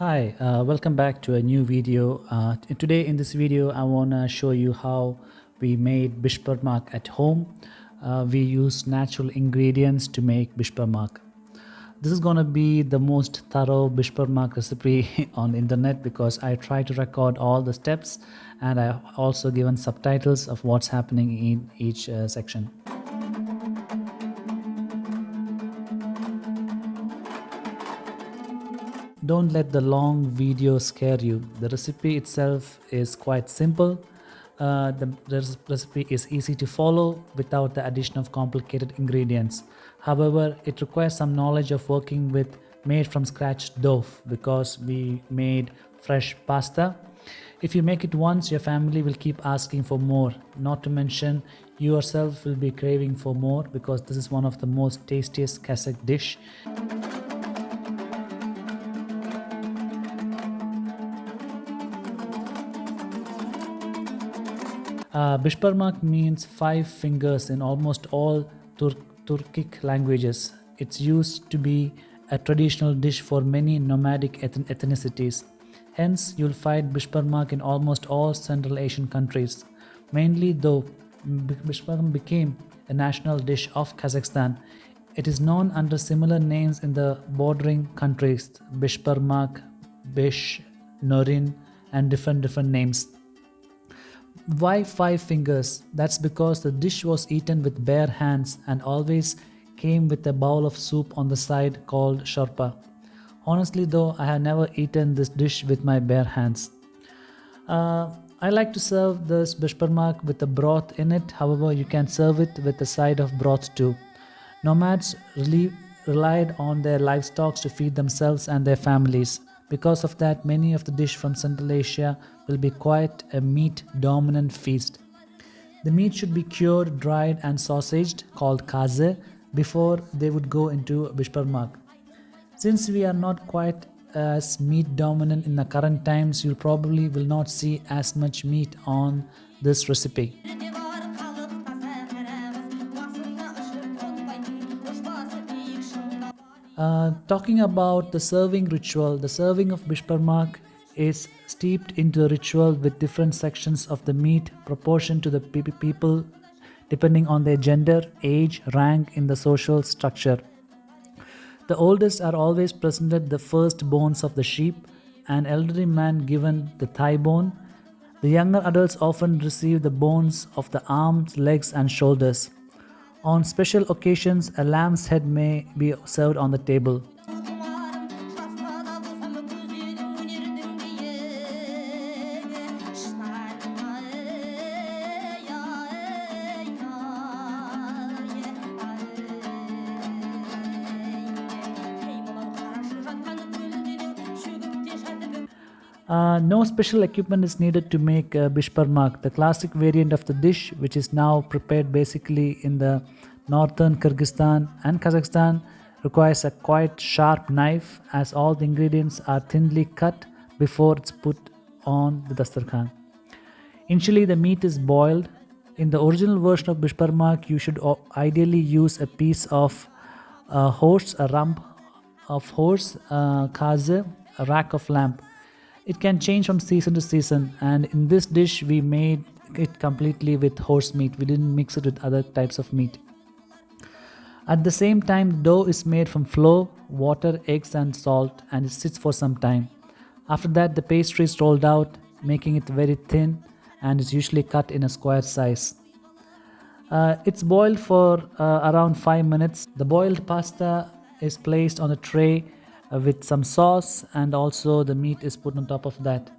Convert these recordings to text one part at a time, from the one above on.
Hi, welcome back to a new video. Today in this video, I want to show you how we made Beshbarmak at home. We use natural ingredients to make Beshbarmak. This is going to be the most thorough Beshbarmak recipe on the internet because I try to record all the steps and I have also given subtitles of what's happening in each section. Don't let the long video scare you. The recipe itself is quite simple. The recipe is easy to follow without the addition of complicated ingredients. However, it requires some knowledge of working with made from scratch dough because we made fresh pasta. If you make it once, your family will keep asking for more. Not to mention, you yourself will be craving for more because this is one of the most tastiest kazakh dish. Beshbarmak means five fingers in almost all Turkic languages. It's used to be a traditional dish for many nomadic ethnicities. Hence, you'll find Beshbarmak in almost all Central Asian countries. Mainly, though, Beshbarmak became a national dish of Kazakhstan. It is known under similar names in the bordering countries: Beshbarmak, Besh, Norin, and different names. Why five fingers? That's because the dish was eaten with bare hands and always came with a bowl of soup on the side called shorpa. Honestly, though, I have never eaten this dish with my bare hands. I like to serve this beshbarmak with a broth in it. However, you can serve it with a side of broth too. Nomads relied on their livestock to feed themselves and their families. Because of that, many of the dish from Central Asia will be quite a meat-dominant feast. The meat should be cured, dried and sausaged, called kazy, before they would go into Beshbarmak. Since we are not quite as meat-dominant in the current times, you probably will not see as much meat on this recipe. Talking about the serving ritual, the serving of Beshbarmak is steeped into a ritual with different sections of the meat proportioned to the people depending on their gender, age, rank in the social structure. The oldest are always presented the first bones of the sheep, an elderly man given the thigh bone. The younger adults often receive the bones of the arms, legs, and shoulders. On special occasions, a lamb's head may be served on the table. No special equipment is needed to make Beshbarmak. The classic variant of the dish, which is now prepared basically in the northern Kyrgyzstan and Kazakhstan, requires a quite sharp knife as all the ingredients are thinly cut before it's put on the dastarkhan. Initially, the meat is boiled. In the original version of Beshbarmak, you should ideally use a piece of horse, a rump of horse, kazy, a rack of lamb. It can change from season to season, and in this dish we made it completely with horse meat. We didn't mix it with other types of meat. At the same time, dough is made from flour, water, eggs and salt, and it sits for some time. After that, the pastry is rolled out, making it very thin, and is usually cut in a square size. It's boiled for around 5 minutes. The boiled pasta is placed on a tray with some sauce, and also the meat is put on top of that.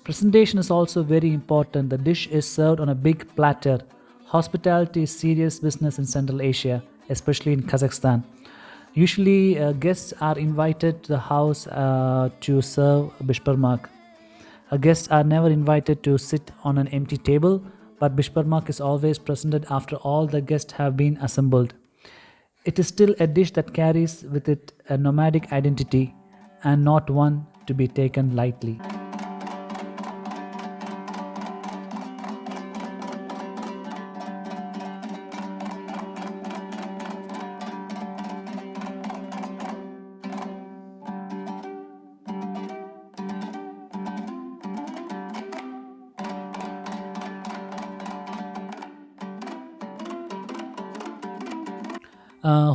Presentation is also very important. The dish is served on a big platter. Hospitality is serious business in Central Asia, especially in Kazakhstan. Usually, guests are invited to the house to serve Beshbarmak. Guests are never invited to sit on an empty table, but Beshbarmak is always presented after all the guests have been assembled. It is still a dish that carries with it a nomadic identity. and not one to be taken lightly.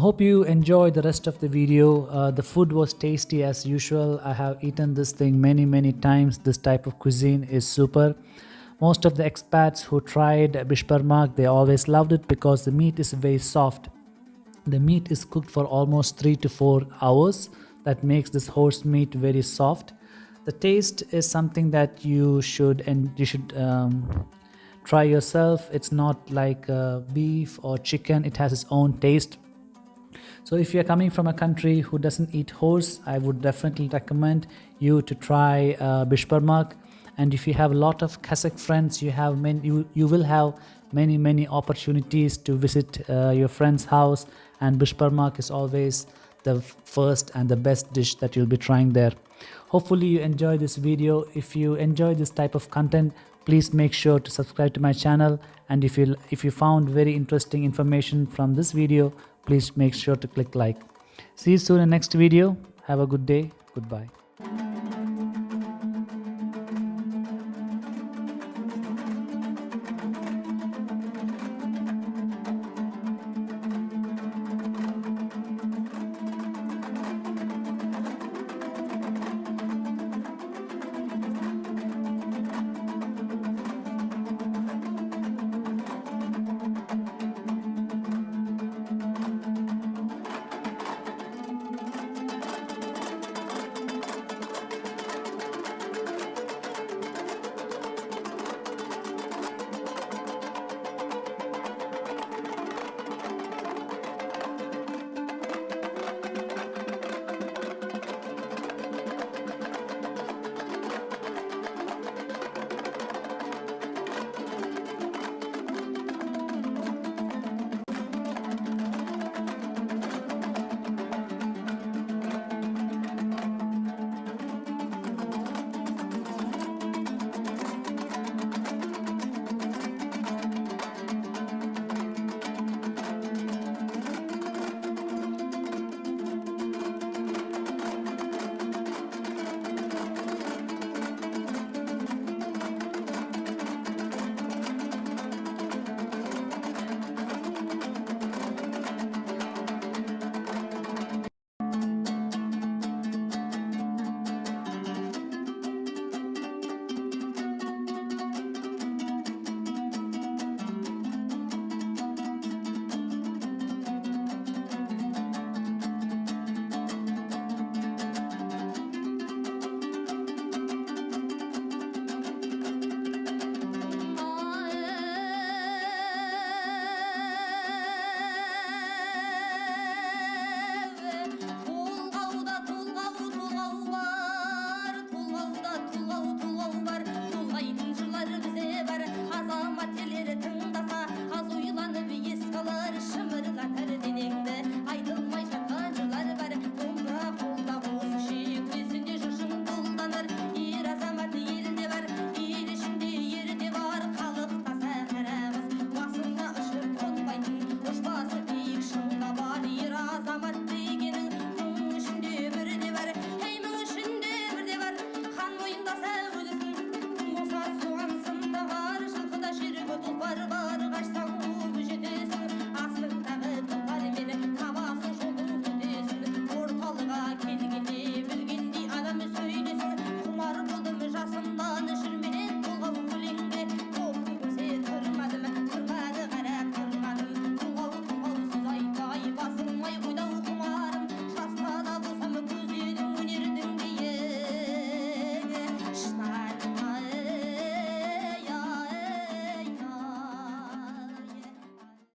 Hope you enjoyed the rest of the video. The food was tasty as usual. I have eaten this thing many times. This type of cuisine is super. Most of the expats who tried Beshbarmak, they always loved it because the meat is very soft. The meat is cooked for almost 3 to 4 hours. That makes this horse meat very soft. The taste is something that you should try yourself. It's not like beef or chicken. It has its own taste. So if you're coming from a country who doesn't eat horse, I would definitely recommend you to try Beshbarmak. And if you have a lot of Kazakh friends, you will have many opportunities to visit your friend's house, and Beshbarmak is always the first and the best dish that you'll be trying there. Hopefully you enjoy this video. If you enjoy this type of content, please make sure to subscribe to my channel, and if you found very interesting information from this video, please make sure to click like. See you soon in the next video. Have a good day. Goodbye.